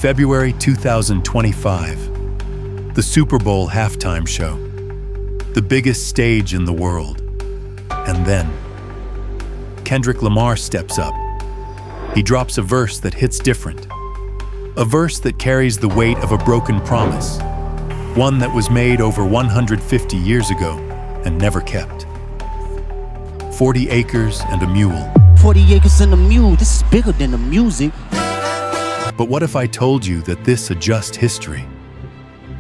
February 2025. The Super Bowl halftime show. The biggest stage in the world. And then, Kendrick Lamar steps up. He drops a verse that hits different. A verse that carries the weight of a broken promise. One that was made over 150 years ago and never kept. 40 acres and a mule. 40 acres and a mule, this is bigger than the music. But what if I told you that this adjust history?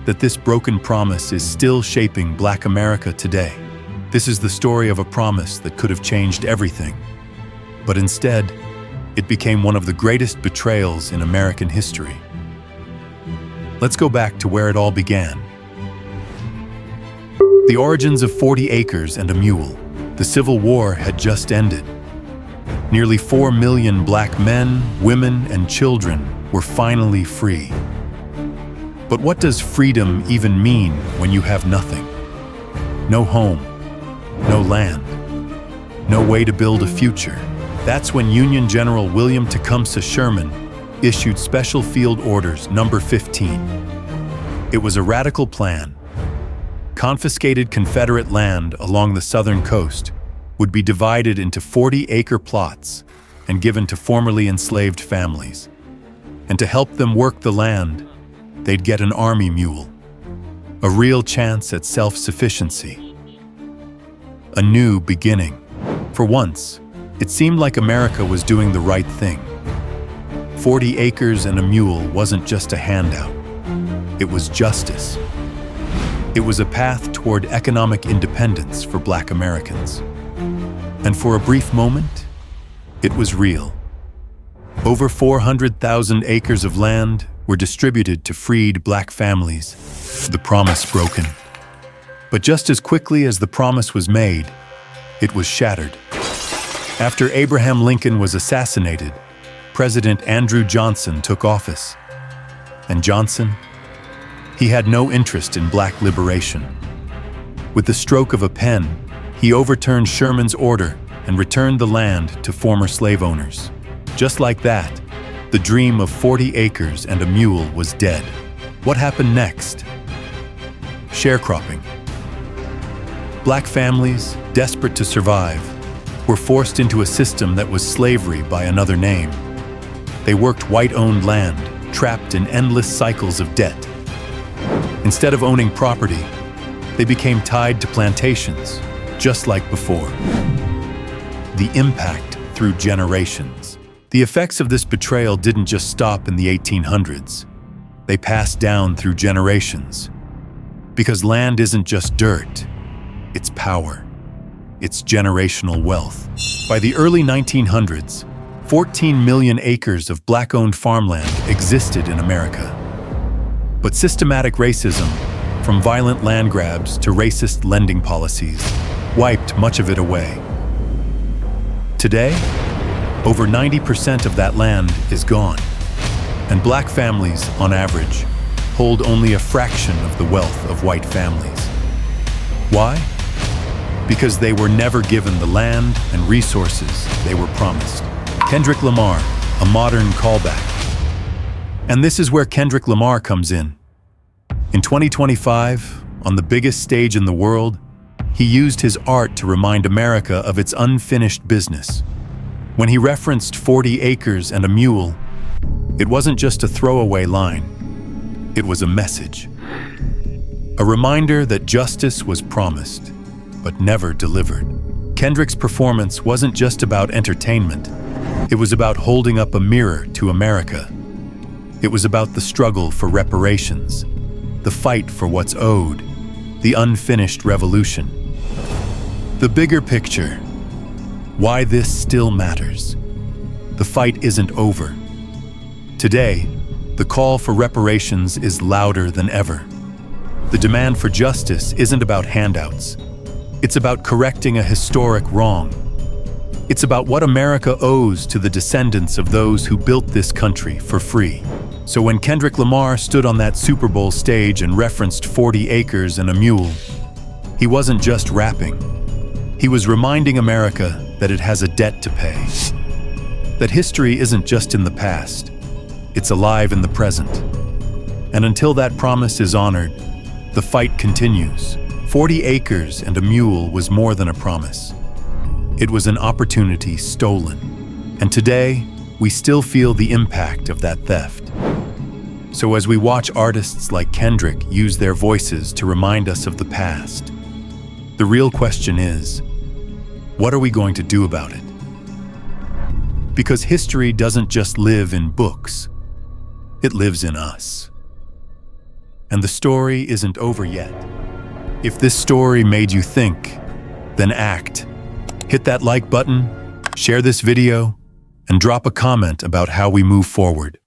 That this broken promise is still shaping Black America today? This is the story of a promise that could have changed everything. But instead, it became one of the greatest betrayals in American history. Let's go back to where it all began. The origins of 40 acres and a mule. The Civil War had just ended. Nearly 4 million Black men, women, and children were finally free. But what does freedom even mean when you have nothing? No home, no land, no way to build a future. That's when Union General William Tecumseh Sherman issued Special Field Orders Number 15. It was a radical plan. Confiscated Confederate land along the southern coast would be divided into 40-acre plots and given to formerly enslaved families. And to help them work the land, they'd get an army mule. A real chance at self-sufficiency. A new beginning. For once, it seemed like America was doing the right thing. 40 acres and a mule wasn't just a handout. It was justice. It was a path toward economic independence for Black Americans. And for a brief moment, it was real. Over 400,000 acres of land were distributed to freed Black families. The promise broken. But just as quickly as the promise was made, it was shattered. After Abraham Lincoln was assassinated, President Andrew Johnson took office. And Johnson, he had no interest in Black liberation. With the stroke of a pen, he overturned Sherman's order and returned the land to former slave owners. Just like that, the dream of 40 acres and a mule was dead. What happened next? Sharecropping. Black families, desperate to survive, were forced into a system that was slavery by another name. They worked white-owned land, trapped in endless cycles of debt. Instead of owning property, they became tied to plantations, just like before. The impact through generations. The effects of this betrayal didn't just stop in the 1800s. They passed down through generations. Because land isn't just dirt, it's power. It's generational wealth. By the early 1900s, 14 million acres of Black-owned farmland existed in America. But systematic racism, from violent land grabs to racist lending policies, wiped much of it away. Today, over 90% of that land is gone, and Black families, on average, hold only a fraction of the wealth of white families. Why? Because they were never given the land and resources they were promised. Kendrick Lamar, a modern callback. And this is where Kendrick Lamar comes in. In 2025, on the biggest stage in the world, he used his art to remind America of its unfinished business. When he referenced 40 acres and a mule, it wasn't just a throwaway line. It was a message. A reminder that justice was promised, but never delivered. Kendrick's performance wasn't just about entertainment. It was about holding up a mirror to America. It was about the struggle for reparations, the fight for what's owed, the unfinished revolution. The bigger picture, why this still matters. The fight isn't over. Today, the call for reparations is louder than ever. The demand for justice isn't about handouts. It's about correcting a historic wrong. It's about what America owes to the descendants of those who built this country for free. So when Kendrick Lamar stood on that Super Bowl stage and referenced 40 acres and a mule, he wasn't just rapping. He was reminding America that it has a debt to pay. That history isn't just in the past. it's alive in the present. And until that promise is honored, the fight continues. 40 acres and a mule was more than a promise. It was an opportunity stolen. And today, we still feel the impact of that theft. So as we watch artists like Kendrick use their voices to remind us of the past, the real question is, what are we going to do about it? Because history doesn't just live in books, it lives in us. And the story isn't over yet. If this story made you think, then act. Hit that like button, share this video, and drop a comment about how we move forward.